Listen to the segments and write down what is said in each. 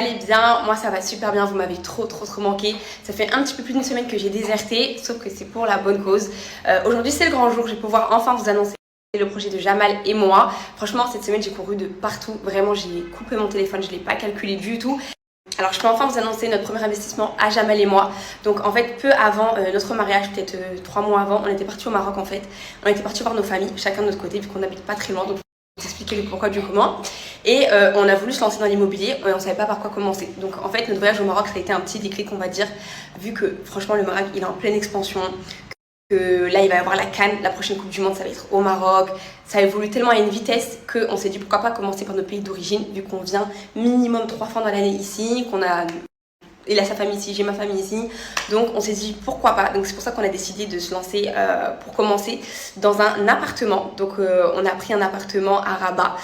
allez bien. Moi ça va super bien, vous m'avez trop manqué. Ça fait un petit peu plus d'une semaine que j'ai déserté, sauf que c'est pour la bonne cause. Aujourd'hui c'est le grand jour, je vais pouvoir enfin vous annoncer le projet de Jamal et moi. Franchement cette semaine j'ai couru de partout, vraiment j'ai coupé mon téléphone, je ne l'ai pas calculé du tout. Alors je peux enfin vous annoncer notre premier investissement à Jamal et moi. Donc en fait peu avant notre mariage, peut-être 3 mois avant, on était partis au Maroc en fait. On était partis voir nos familles, chacun de notre côté vu qu'on n'habite pas très loin. Donc vous expliquer le pourquoi du comment. Et on a voulu se lancer dans l'immobilier et on ne savait pas par quoi commencer. Donc en fait notre voyage au Maroc ça a été un petit déclic on va dire, vu que franchement le Maroc il est en pleine expansion. Que là il va y avoir la CAN, la prochaine Coupe du Monde ça va être au Maroc, ça évolue tellement à une vitesse qu'on s'est dit pourquoi pas commencer par notre pays d'origine vu qu'on vient minimum 3 fois dans l'année ici, qu'on a, il a sa famille ici, j'ai ma famille ici, donc on s'est dit pourquoi pas. Donc c'est pour ça qu'on a décidé de se lancer pour commencer dans un appartement. Donc on a pris un appartement à Rabat.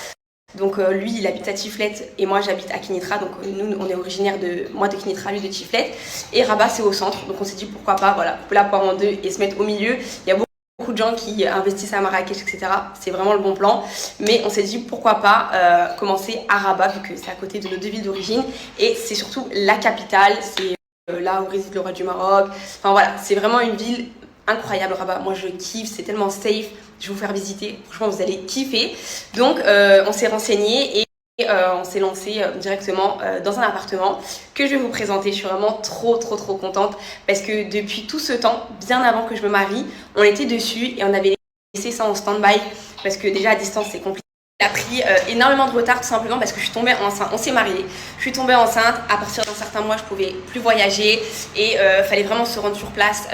Donc lui il habite à Tiflette et moi j'habite à Kinitra, donc nous on est originaire de moi de Kinitra, lui de Tiflette, et Rabat c'est au centre, donc on s'est dit pourquoi pas voilà couper la poire en deux et se mettre au milieu. Il y a beaucoup de gens qui investissent à Marrakech etc, c'est vraiment le bon plan, mais on s'est dit pourquoi pas commencer à Rabat vu que c'est à côté de nos 2 villes d'origine et c'est surtout la capitale, c'est là où réside le roi du Maroc, enfin voilà c'est vraiment une ville incroyable Rabat, moi je kiffe, c'est tellement safe, je vais vous faire visiter, franchement vous allez kiffer. Donc on s'est renseigné et on s'est lancé directement dans un appartement que je vais vous présenter. Je suis vraiment trop contente parce que depuis tout ce temps, bien avant que je me marie, on était dessus et on avait laissé ça en stand-by parce que déjà à distance c'est compliqué. Il a pris énormément de retard tout simplement parce que je suis tombée enceinte, on s'est mariés, je suis tombée enceinte, à partir d'un certain mois je pouvais plus voyager et fallait vraiment se rendre sur place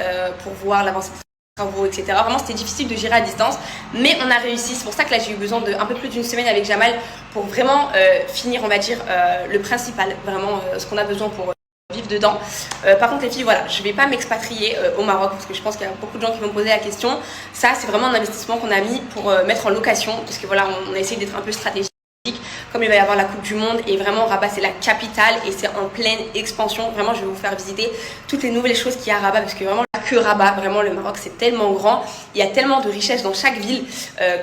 pour voir l'avancée des travaux etc. Vraiment c'était difficile de gérer à distance mais on a réussi, c'est pour ça que là j'ai eu besoin de un peu plus d'une semaine avec Jamal pour vraiment finir on va dire le principal, vraiment ce qu'on a besoin pour vivre dedans. Par contre les filles voilà, je vais pas m'expatrier au Maroc parce que je pense qu'il y a beaucoup de gens qui vont me poser la question. Ça c'est vraiment un investissement qu'on a mis pour mettre en location parce que voilà on a essayé d'être un peu stratégique. Comme il va y avoir la Coupe du Monde et vraiment Rabat c'est la capitale et c'est en pleine expansion, vraiment je vais vous faire visiter toutes les nouvelles choses qu'il y a à Rabat parce que vraiment que Rabat, vraiment le Maroc c'est tellement grand, il y a tellement de richesses dans chaque ville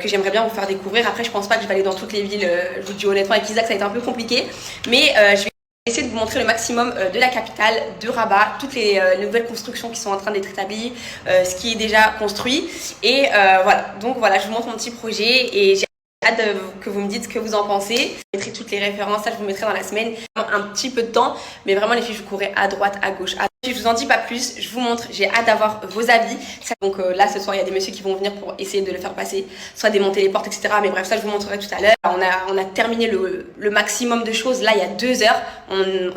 que j'aimerais bien vous faire découvrir. Après je pense pas que je vais aller dans toutes les villes, je vous dis honnêtement avec Isaac ça a été un peu compliqué mais je vais essayer de vous montrer le maximum de la capitale, de Rabat, toutes les nouvelles constructions qui sont en train d'être établies, ce qui est déjà construit et voilà, donc voilà je vous montre mon petit projet et j'ai hâte que vous me dites ce que vous en pensez. Je mettrai toutes les références, ça je vous mettrai dans la semaine, un petit peu de temps, mais vraiment les filles je vous courrai à droite, à gauche. Je vous en dis pas plus, je vous montre, j'ai hâte d'avoir vos avis. Donc là ce soir il y a des messieurs qui vont venir pour essayer de le faire passer, soit démonter les portes etc. Mais bref ça je vous montrerai tout à l'heure. On a terminé le maximum de choses, là il y a 2 heures.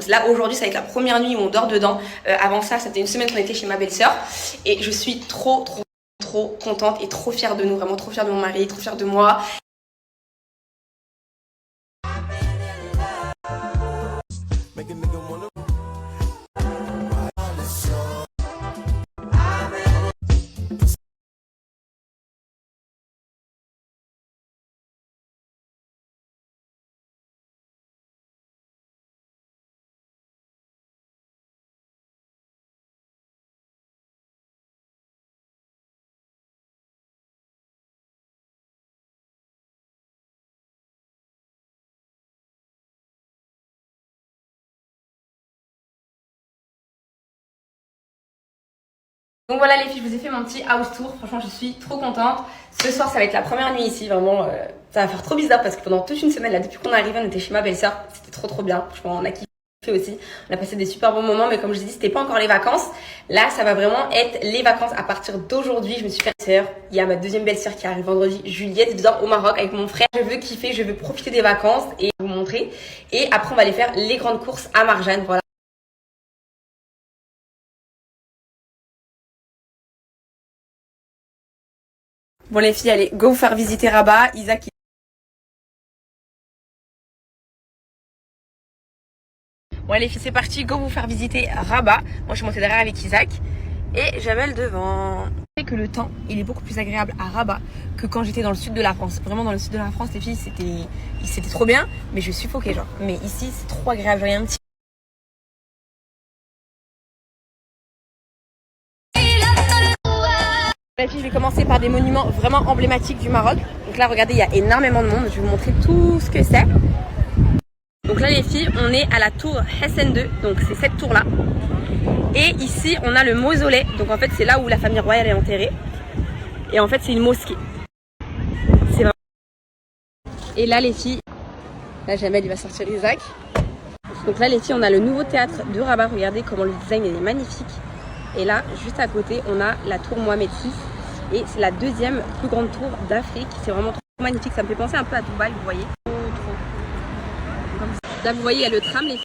Là aujourd'hui ça va être la première nuit où on dort dedans. Avant ça c'était une semaine qu'on était chez ma belle-sœur et je suis trop contente et trop fière de nous, vraiment trop fière de mon mari, trop fière de moi. Donc voilà les filles, je vous ai fait mon petit house tour, franchement je suis trop contente. Ce soir ça va être la première nuit ici, vraiment ça va faire trop bizarre parce que pendant toute une semaine là, depuis qu'on est arrivé on était chez ma belle-sœur, c'était trop bien, franchement on a kiffé aussi, on a passé des super bons moments mais comme je dis c'était pas encore les vacances. Là ça va vraiment être les vacances à partir d'aujourd'hui, je me suis fait sœur, il y a ma deuxième belle-sœur qui arrive vendredi, Juliette, dedans au Maroc avec mon frère. Je veux kiffer, je veux profiter des vacances et vous montrer et après on va aller faire les grandes courses à Marjane, voilà. Bon les filles, allez, go vous faire visiter Rabat. Isaac. Bon les filles, c'est parti, go vous faire visiter Rabat. Moi je suis montée derrière avec Isaac et Javel devant. Je sais que le temps, il est beaucoup plus agréable à Rabat que quand j'étais dans le sud de la France. Vraiment dans le sud de la France, les filles, c'était trop bien, mais je suffoquais genre. Mais ici, c'est trop agréable, j'avais un petit... Les filles, je vais commencer par des monuments vraiment emblématiques du Maroc. Donc là, regardez, il y a énormément de monde. Je vais vous montrer tout ce que c'est. Donc là les filles, on est à la tour Hassan II, donc c'est cette tour là. Et ici on a le mausolée, donc en fait c'est là où la famille royale est enterrée. Et en fait c'est une mosquée. C'est vraiment... Et là les filles, là Jamel il va sortir Isaac. Donc là les filles, on a le nouveau théâtre de Rabat, regardez comment le design est magnifique. Et là juste à côté on a la tour Mohamed VI. Et c'est la deuxième plus grande tour d'Afrique. C'est vraiment trop magnifique, ça me fait penser un peu à Dubaï, vous voyez. Là vous voyez il y a le tram les filles.